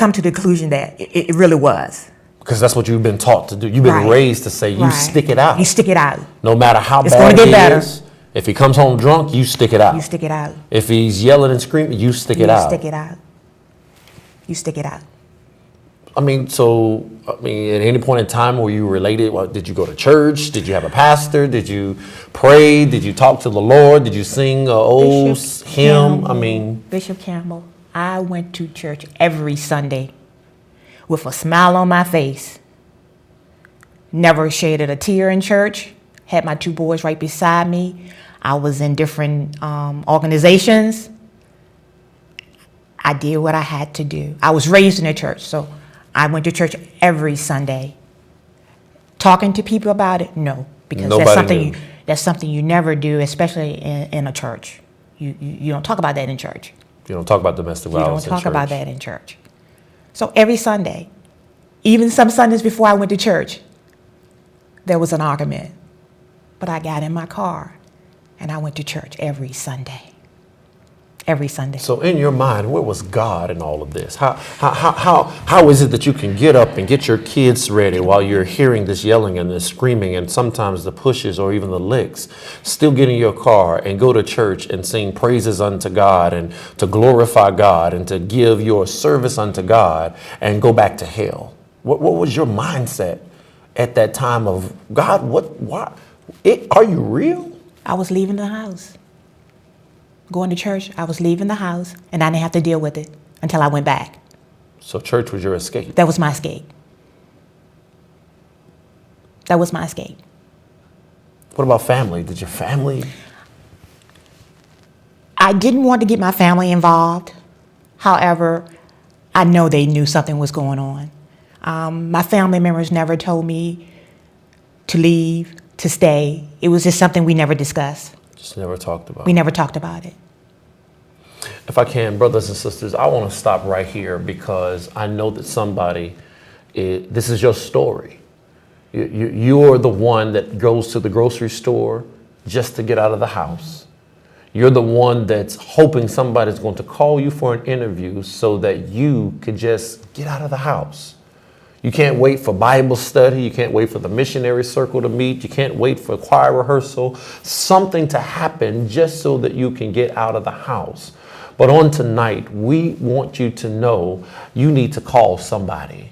come to the conclusion that it really was. Because that's what you've been taught to do. You've been raised to say, you stick it out. You stick it out. No matter how it's bad gonna get it better. is. If he comes home drunk, you stick it out. You stick it out. If he's yelling and screaming, you stick it out. You stick it out. You stick it out. I mean, at any point in time were you related? Did you go to church? Did you have a pastor? Did you pray? Did you talk to the Lord? Did you sing an old hymn? Bishop Campbell, I went to church every Sunday with a smile on my face. Never shedded a tear in church. Had my 2 boys right beside me. I was in different organizations. I did what I had to do. I was raised in a church, so I went to church every Sunday. Talking to people about it? No, because that's something you never do, especially in a church. You don't talk about that in church. You don't talk about domestic violence in church. You don't talk about that in church. So every Sunday, even some Sundays before I went to church, there was an argument. But I got in my car and I went to church every Sunday. Every Sunday. So in your mind, where was God in all of this? How is it that you can get up and get your kids ready while you're hearing this yelling and this screaming and sometimes the pushes or even the licks, still get in your car and go to church and sing praises unto God and to glorify God and to give your service unto God and go back to hell? What was your mindset at that time of, God, why? Are you real? I was leaving the house. Going to church, I was leaving the house, and I didn't have to deal with it until I went back. So church was your escape? That was my escape. That was my escape. What about family? Did your family? I didn't want to get my family involved. However, I know they knew something was going on. My family members never told me to leave, to stay. It was just something we never discussed. Just never talked about. We never talked about it. If I can, brothers and sisters, I want to stop right here because I know that this is your story. You're the one that goes to the grocery store just to get out of the house. You're the one that's hoping somebody's going to call you for an interview so that you could just get out of the house. You can't wait for Bible study. You can't wait for the missionary circle to meet. You can't wait for choir rehearsal, something to happen just so that you can get out of the house. But on tonight, we want you to know you need to call somebody.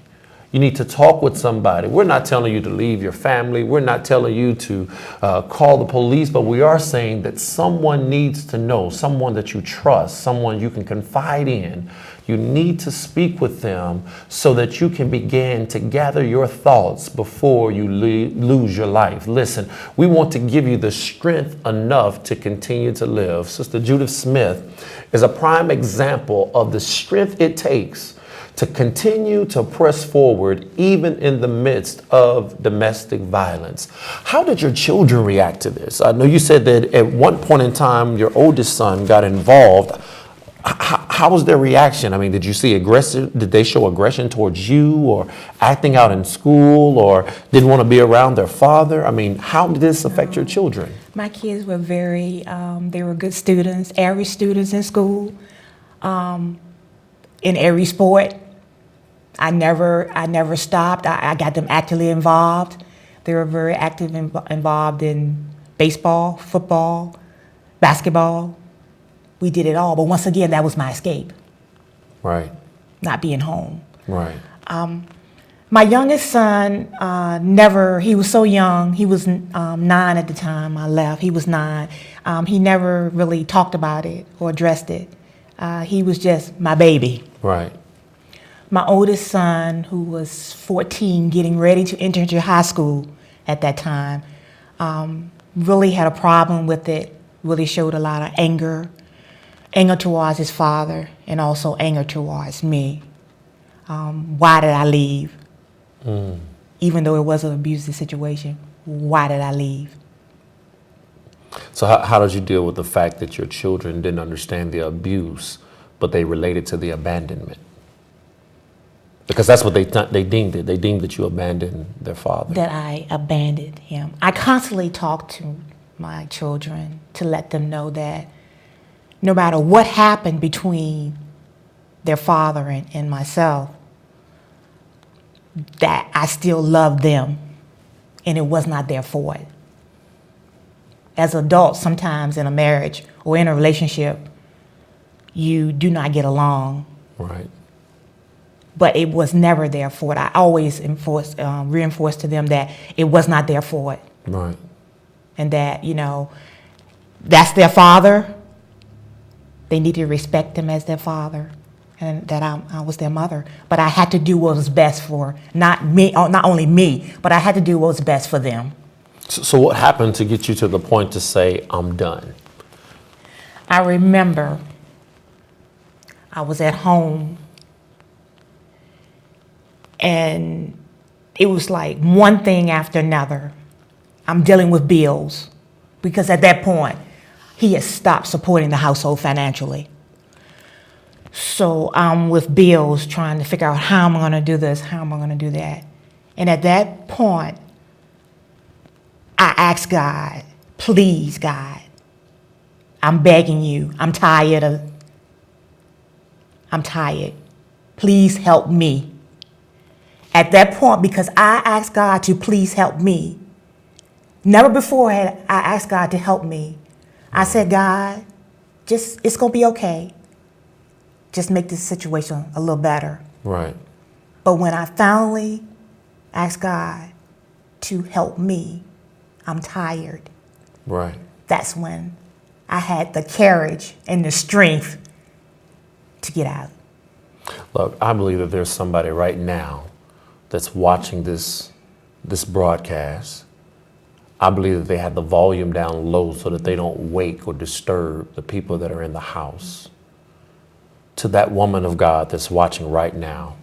You need to talk with somebody. We're not telling you to leave your family. We're not telling you to call the police, but we are saying that someone needs to know, someone that you trust, someone you can confide in. You need to speak with them so that you can begin to gather your thoughts before you lose your life. Listen, we want to give you the strength enough to continue to live. Sister Judith Smith is a prime example of the strength it takes to continue to press forward even in the midst of domestic violence. How did your children react to this? I know you said that at one point in time your oldest son got involved. How was their reaction? I mean, did you see aggressive? Did they show aggression towards you or acting out in school or didn't want to be around their father? I mean, how did this affect your children? My kids were they were good students, average students in school, in every sport. I never stopped. I got them actively involved. They were very active involved in baseball, football, basketball. We did it all, but once again, that was my escape. Right. Not being home. Right. My youngest son, he was so young, he was 9 at the time I left, he was 9. He never really talked about it or addressed it. He was just my baby. Right. My oldest son, who was 14, getting ready to enter into high school at that time, really had a problem with it, really showed a lot of anger towards his father and also anger towards me. Why did I leave? Even though it was an abusive situation, why did I leave? So how did you deal with the fact that your children didn't understand the abuse, but they related to the abandonment? Because that's what they deemed it. They deemed that you abandoned their father. That I abandoned him. I constantly talk to my children to let them know that no matter what happened between their father and myself, that I still loved them and it was not their fault. As adults, sometimes in a marriage or in a relationship, you do not get along. Right. But it was never their fault. I always reinforced to them that it was not their fault. Right. And that, that's their father. They need to respect them as their father. And that I was their mother. But I had to do what was best for not only me, but I had to do what was best for them. So what happened to get you to the point to say, I'm done? I remember I was at home and it was like one thing after another. I'm dealing with bills because at that point he had stopped supporting the household financially. So I'm with bills trying to figure out how am I going to do this, how am I going to do that. And at that point, I asked God, please, God, I'm begging you. I'm tired. Please help me. At that point, because I asked God to please help me, never before had I asked God to help me. I said, God, it's going to be okay. Just make this situation a little better. Right. But when I finally asked God to help me, I'm tired. Right. That's when I had the courage and the strength to get out. Look, I believe that there's somebody right now that's watching this broadcast. I believe that they have the volume down low so that they don't wake or disturb the people that are in the house. To that woman of God that's watching right now,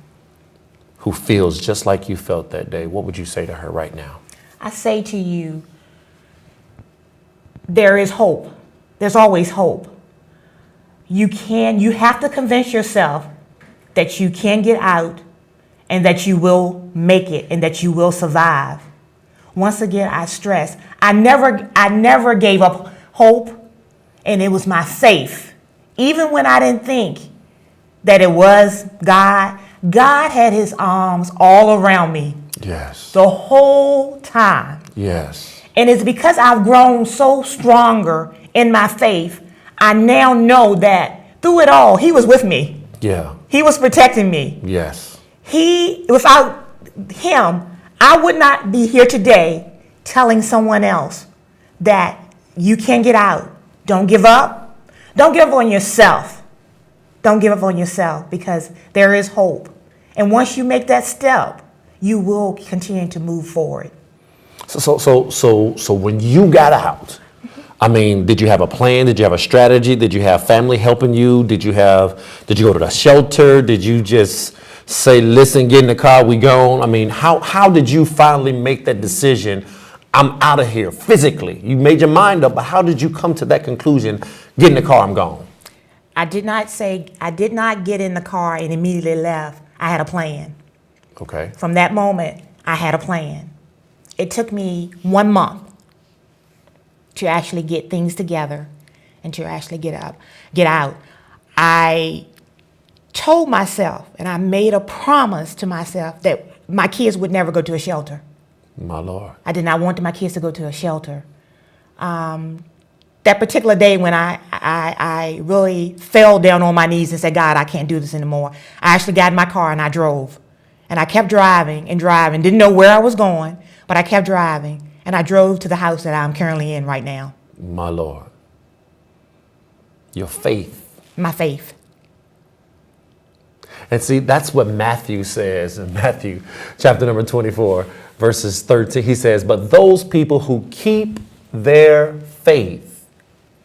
who feels just like you felt that day, what would you say to her right now? I say to you, there is hope. There's always hope. You have to convince yourself that you can get out and that you will make it and that you will survive. Once again, I stress, I never gave up hope, and it was my faith. Even when I didn't think that it was God, God had his arms all around me. Yes. The whole time. Yes. And it's because I've grown so stronger in my faith, I now know that through it all, he was with me. Yeah. He was protecting me. Yes. Without him, I would not be here today telling someone else that you can get out. Don't give up. Don't give up on yourself. Don't give up on yourself because there is hope. And once you make that step, you will continue to move forward. So when you got out, I mean, did you have a plan? Did you have a strategy? Did you have family helping you? Did you go to the shelter? Did you just say, listen, get in the car, we gone? I mean, how did you finally make that decision? I'm out of here physically. You made your mind up, but how did you come to that conclusion? Get in the car, I'm gone. I did not get in the car and immediately left. I had a plan. Okay. From that moment, I had a plan. It took me 1 month to actually get things together and to actually get out. I told myself and I made a promise to myself that my kids would never go to a shelter. My Lord. I did not want my kids to go to a shelter. That particular day when I really fell down on my knees and said, God, I can't do this anymore. I actually got in my car and I drove. And I kept driving and driving. Didn't know where I was going, but I kept driving. And I drove to the house that I'm currently in right now. My Lord. Your faith. My faith. And see, that's what Matthew says in Matthew chapter number 24, verses 13. He says, but those people who keep their faith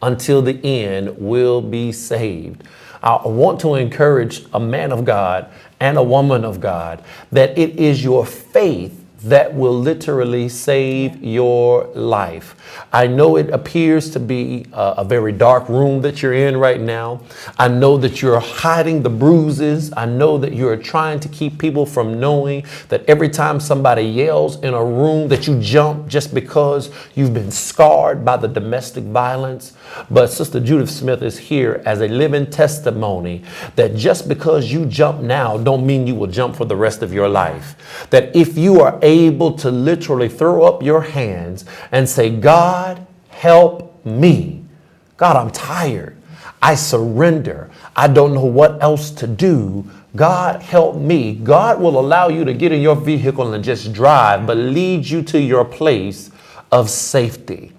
until the end will be saved. I want to encourage a man of God and a woman of God that it is your faith that will literally save your life. I know it appears to be a very dark room that you're in right now. I know that you're hiding the bruises. I know that you're trying to keep people from knowing that every time somebody yells in a room that you jump just because you've been scarred by the domestic violence. But Sister Judith Smith is here as a living testimony that just because you jump now don't mean you will jump for the rest of your life. That if you are able to literally throw up your hands and say, God, help me. God, I'm tired. I surrender. I don't know what else to do. God, help me. God will allow you to get in your vehicle and just drive, but lead you to your place of safety.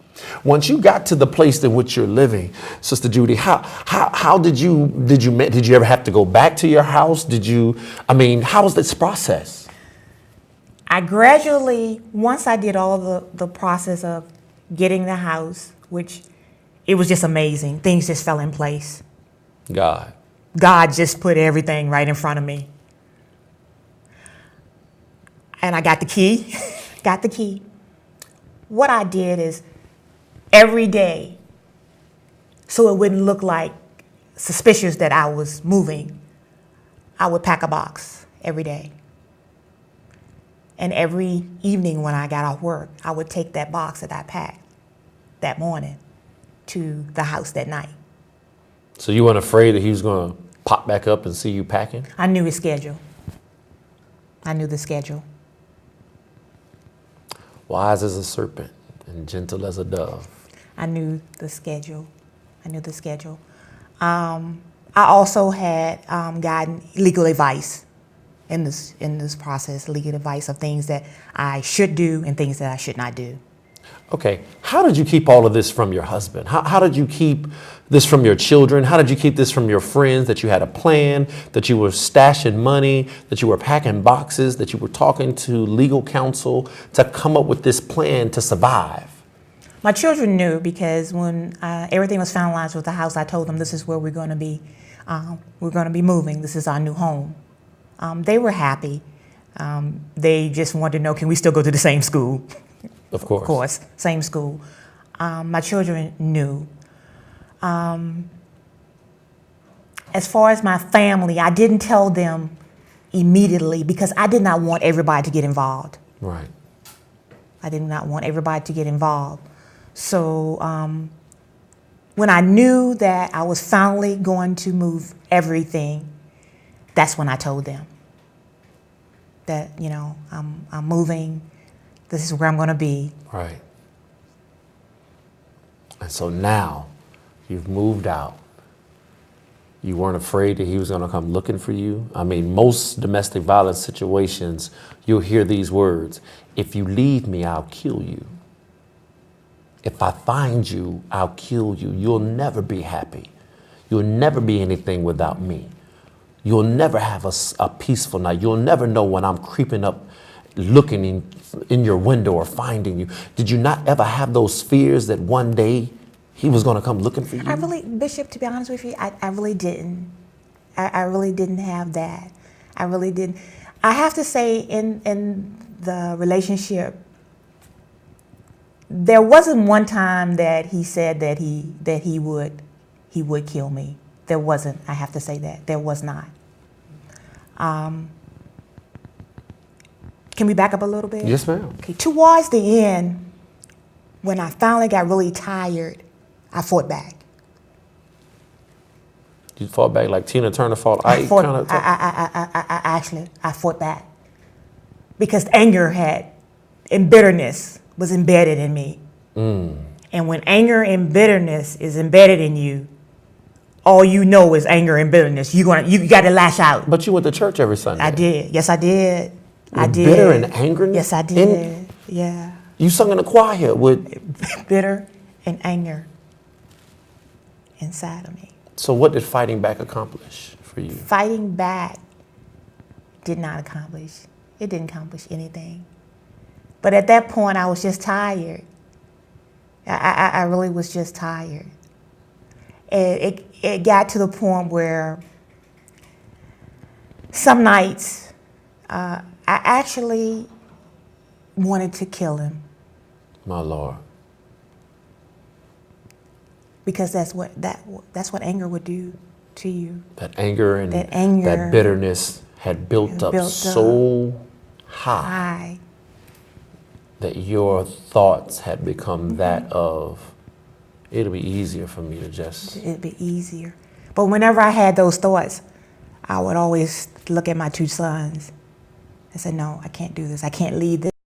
Once you got to the place in which you're living, Sister Judy, how did you ever have to go back to your house? How was this process? I gradually, once I did all the process of getting the house, which it was just amazing. Things just fell in place. God just put everything right in front of me. And I got the key, What I did is every day, so it wouldn't look like suspicious that I was moving, I would pack a box every day. And every evening when I got off work, I would take that box that I packed that morning to the house that night. So you weren't afraid that he was going to pop back up and see you packing? I knew his schedule. I knew the schedule. Wise as a serpent and gentle as a dove. I knew the schedule. I also had gotten legal advice in this process, legal advice of things that I should do and things that I should not do. Okay, how did you keep all of this from your husband? How did you keep this from your children? How did you keep this from your friends, that you had a plan, that you were stashing money, that you were packing boxes, that you were talking to legal counsel to come up with this plan to survive? My children knew because when everything was finalized with the house, I told them this is where we're going to be. We're going to be moving. This is our new home. They were happy. They just wanted to know, can we still go to the same school? Of course, same school. My children knew. As far as my family, I didn't tell them immediately because I did not want everybody to get involved. Right. I did not want everybody to get involved. So when I knew that I was finally going to move everything, that's when I told them that, I'm moving. This is where I'm going to be. Right. And so now you've moved out. You weren't afraid that he was going to come looking for you. Most domestic violence situations, you'll hear these words: if you leave me, I'll kill you. If I find you, I'll kill you. You'll never be happy. You'll never be anything without me. You'll never have a peaceful night. You'll never know when I'm creeping up, looking in your window or finding you. Did you not ever have those fears that one day he was going to come looking for you? Bishop, to be honest with you, I really didn't. I really didn't have that. I really didn't. I have to say in the relationship, there wasn't one time that he said that he would kill me. There wasn't. I have to say that. There was not. Can we back up a little bit? Yes, ma'am. Okay. Towards the end, when I finally got really tired, I fought back. You fought back like Tina Turner fought Ike? I fought back because anger and bitterness was embedded in me. And when anger and bitterness is embedded in you, all you know is anger and bitterness. You got to lash out. But you went to church every Sunday. I did. Yes, I did. I did. Bitter and angry? Yes, I did. Yeah. You sung in the choir with bitter and anger inside of me. So what did fighting back accomplish for you? Fighting back did not accomplish. It didn't accomplish anything. But at that point, I was just tired. I really was just tired. It got to the point where some nights I actually wanted to kill him My Lord. because that's what anger would do to you. That anger and That anger that bitterness had built up so high that your thoughts had become that of, it'll be easier for me to just. It'd be easier. But whenever I had those thoughts, I would always look at my two sons and say, no, I can't do this. I can't leave this.